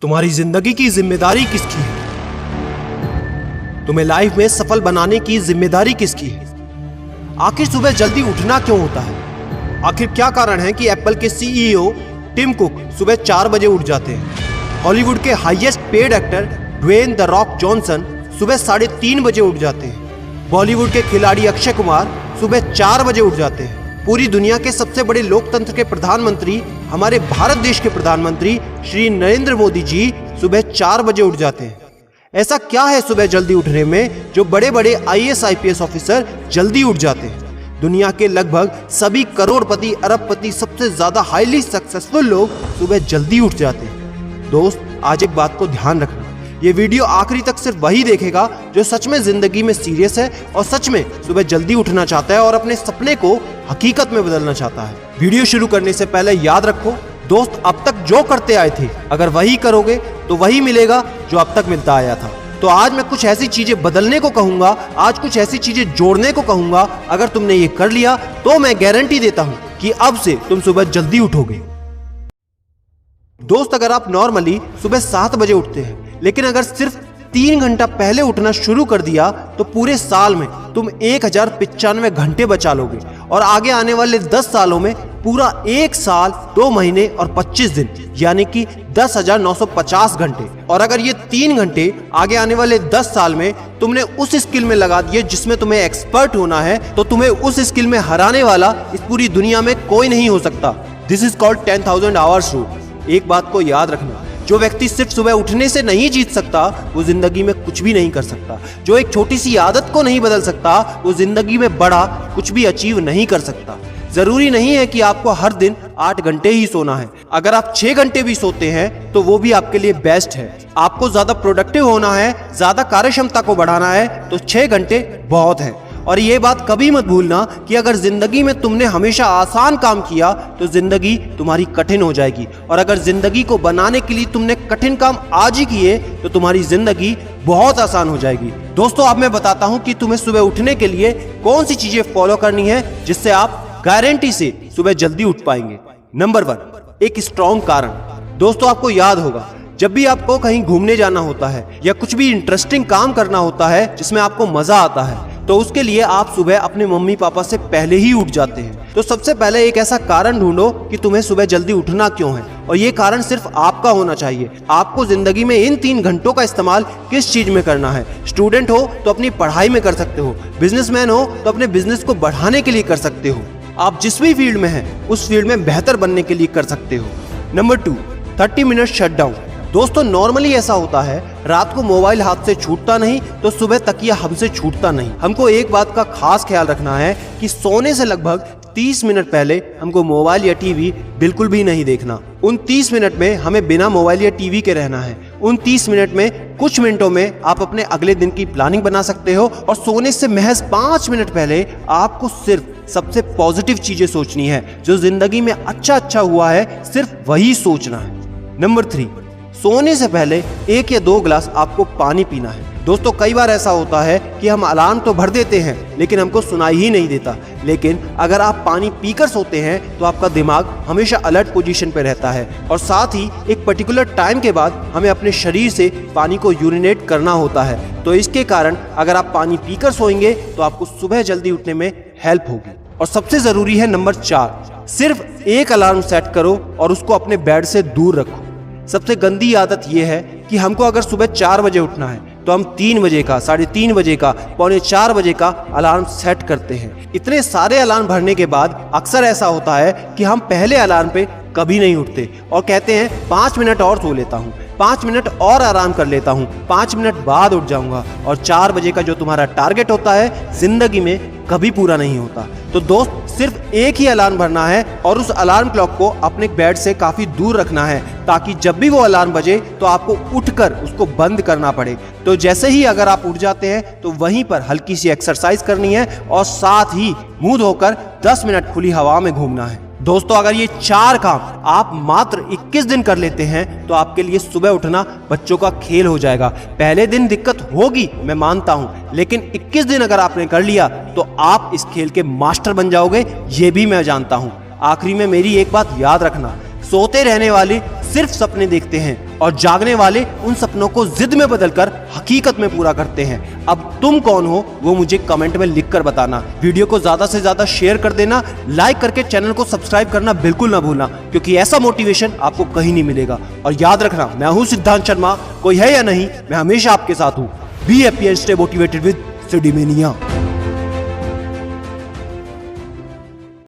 तुम्हारी जिंदगी की जिम्मेदारी किसकी है? तुम्हें लाइफ में सफल बनाने की जिम्मेदारी किसकी है? आखिर सुबह जल्दी उठना क्यों होता है? आखिर क्या कारण है कि एप्पल के सीईओ टिम कुक सुबह 4 बजे उठ जाते हैं? हॉलीवुड के highest paid actor Dwayne the Rock Johnson सुबह 3:30 बजे उठ जाते हैं। बॉलीवुड के खिलाड़ी अक्षय कुमार सुबह 4 बजे उठ जाते हैं। पूरी दुनिया के सबसे बड़े लोकतंत्र के प्रधानमंत्री, हमारे भारत देश के प्रधानमंत्री श्री नरेंद्र मोदी जी सुबह 4 बजे उठ जाते हैं। ऐसा क्या है सुबह जल्दी उठने में जो बड़े बड़े आईएएस आईपीएस ऑफिसर जल्दी उठ जाते हैं? दुनिया के लगभग सभी करोड़पति, अरबपति, सबसे ज्यादा हाईली सक्सेसफुल लोग सुबह जल्दी उठ जाते हैं। दोस्त, आज एक बात को ध्यान रखना, ये वीडियो आखिरी तक सिर्फ वही देखेगा जो सच में जिंदगी में सीरियस है और सच में सुबह जल्दी उठना चाहता है और अपने सपने को हकीकत में बदलना चाहता है। वीडियो शुरू करने से पहले याद रखो दोस्त, अब तक जो करते आए थे अगर वही करोगे तो वही मिलेगा जो अब तक मिलता आया था। तो आज मैं कुछ ऐसी चीजें बदलने को कहूंगा, आज कुछ ऐसी चीजें जोड़ने को कहूंगा। अगर तुमने ये कर लिया तो मैं गारंटी देता हूं कि अब से तुम सुबह जल्दी उठोगे। दोस्त, अगर आप नॉर्मली सुबह 7 बजे उठते हैं लेकिन अगर सिर्फ 3 घंटा पहले उठना शुरू कर दिया तो पूरे साल में तुम 1095 घंटे बचा लोगे और आगे आने वाले 10 सालों में पूरा 1 साल 2 महीने और 25 दिन यानी कि 10,950 घंटे। और अगर ये 3 घंटे आगे आने वाले 10 साल में तुमने उस स्किल में लगा दिए जिसमें तुम्हें एक्सपर्ट होना है तो तुम्हें उस स्किल में हराने वाला इस पूरी दुनिया में कोई नहीं हो सकता। This is called 10,000 hours rule. एक बात को याद रखना, जो व्यक्ति सिर्फ सुबह उठने से नहीं जीत सकता वो जिंदगी में कुछ भी नहीं कर सकता। जो एक छोटी सी आदत को नहीं बदल सकता वो जिंदगी में बड़ा कुछ भी अचीव नहीं कर सकता। जरूरी नहीं है कि आपको हर दिन 8 घंटे ही सोना है। अगर आप 6 घंटे भी सोते हैं तो वो भी आपके लिए बेस्ट है। आपको ज्यादा प्रोडक्टिव होना है, ज्यादा कार्यक्षमता को बढ़ाना है तो 6 घंटे बहुत है। और ये बात कभी मत भूलना कि अगर जिंदगी में तुमने हमेशा आसान काम किया तो जिंदगी तुम्हारी कठिन हो जाएगी और अगर जिंदगी को बनाने के लिए तुमने कठिन काम आज ही किए तो तुम्हारी जिंदगी बहुत आसान हो जाएगी। दोस्तों, अब मैं बताता हूं कि तुम्हें सुबह उठने के लिए कौन सी चीजें फॉलो करनी है जिससे आप गारंटी से सुबह जल्दी उठ पाएंगे। नंबर 1, एक स्ट्रॉन्ग कारण। दोस्तों, आपको याद होगा जब भी आपको कहीं घूमने जाना होता है या कुछ भी इंटरेस्टिंग काम करना होता है जिसमें आपको मजा आता है तो उसके लिए आप सुबह अपने मम्मी पापा से पहले ही उठ जाते हैं। तो सबसे पहले एक ऐसा कारण ढूंढो कि तुम्हें सुबह जल्दी उठना क्यों है और ये कारण सिर्फ आपका होना चाहिए। आपको जिंदगी में इन 3 घंटों का इस्तेमाल किस चीज में करना है। स्टूडेंट हो तो अपनी पढ़ाई में कर सकते हो, बिजनेसमैन हो तो अपने बिजनेस को बढ़ाने के लिए कर सकते हो, आप जिस भी फील्ड में हैं उस फील्ड में बेहतर बनने के लिए कर सकते हो। Number 2, 30 minute shutdown. दोस्तों, नॉर्मली ऐसा होता है रात को मोबाइल हाथ से छूटता नहीं तो सुबह तकिया हमसे छूटता नहीं। हमको एक बात का खास ख्याल रखना है कि सोने से लगभग 30 मिनट पहले हमको मोबाइल या टीवी बिल्कुल भी नहीं देखना। उन 30 मिनट में हमें बिना मोबाइल या टीवी के रहना है। उन 30 मिनट में कुछ मिनटों में आप अपने अगले दिन की प्लानिंग बना सकते हो और सोने से महज 5 मिनट पहले आपको सिर्फ सबसे पॉजिटिव चीजें सोचनी है। जो जिंदगी में अच्छा हुआ है सिर्फ वही सोचना है। नंबर 3, सोने से पहले 1 या 2 गिलास आपको पानी पीना है। दोस्तों, कई बार ऐसा होता है कि हम अलार्म तो भर देते हैं लेकिन हमको सुनाई ही नहीं देता। लेकिन अगर आप पानी पीकर सोते हैं तो आपका दिमाग हमेशा अलर्ट पोजीशन पे रहता है और साथ ही एक पर्टिकुलर टाइम के बाद हमें अपने शरीर से पानी को यूरिनेट करना होता है। तो इसके कारण अगर आप पानी पीकर सोएंगे तो आपको सुबह जल्दी उठने में हेल्प होगी। और सबसे जरूरी है नंबर 4, सिर्फ एक अलार्म सेट करो और उसको अपने बेड से दूर रखो। सबसे गंदी आदत यह है कि हमको अगर सुबह 4 बजे उठना है तो हम 3 बजे का, 3:30 बजे का, 3:45 बजे का अलार्म सेट करते हैं। इतने सारे अलार्म भरने के बाद अक्सर ऐसा होता है कि हम पहले अलार्म पे कभी नहीं उठते और कहते हैं 5 मिनट और सो लेता हूँ, 5 मिनट और आराम कर लेता हूँ, 5 मिनट बाद उठ जाऊंगा। और 4 बजे का जो तुम्हारा टारगेट होता है जिंदगी में कभी पूरा नहीं होता। तो दोस्त, सिर्फ एक ही अलार्म भरना है और उस अलार्म क्लॉक को अपने बेड से काफी दूर रखना है ताकि जब भी वो अलार्म बजे तो आपको उठकर उसको बंद करना पड़े। तो जैसे ही अगर आप उठ जाते हैं तो वहीं पर हल्की सी एक्सरसाइज करनी है और साथ ही मुंह धोकर 10 मिनट खुली हवा में घूमना है। दोस्तों, अगर ये 4 काम आप मात्र 21 दिन कर लेते हैं तो आपके लिए सुबह उठना बच्चों का खेल हो जाएगा। पहले दिन दिक्कत होगी, मैं मानता हूं, लेकिन 21 दिन अगर आपने कर लिया तो आप इस खेल के मास्टर बन जाओगे, ये भी मैं जानता हूं। आखिरी में मेरी एक बात याद रखना, सोते रहने वाले सिर्फ सपने देखते हैं और जागने वाले उन सपनों को जिद में बदलकर हकीकत में पूरा करते हैं। अब तुम कौन हो वो मुझे कमेंट में लिखकर बताना। वीडियो को ज्यादा से ज्यादा शेयर कर देना, लाइक करके चैनल को सब्सक्राइब करना बिल्कुल ना भूलना, क्योंकि ऐसा मोटिवेशन आपको कहीं नहीं मिलेगा। और याद रखना, मैं हूं सिद्धांत शर्मा, कोई है या नहीं, मैं हमेशा आपके साथ हूं। Be happy and stay motivated with सिडीमेनिया।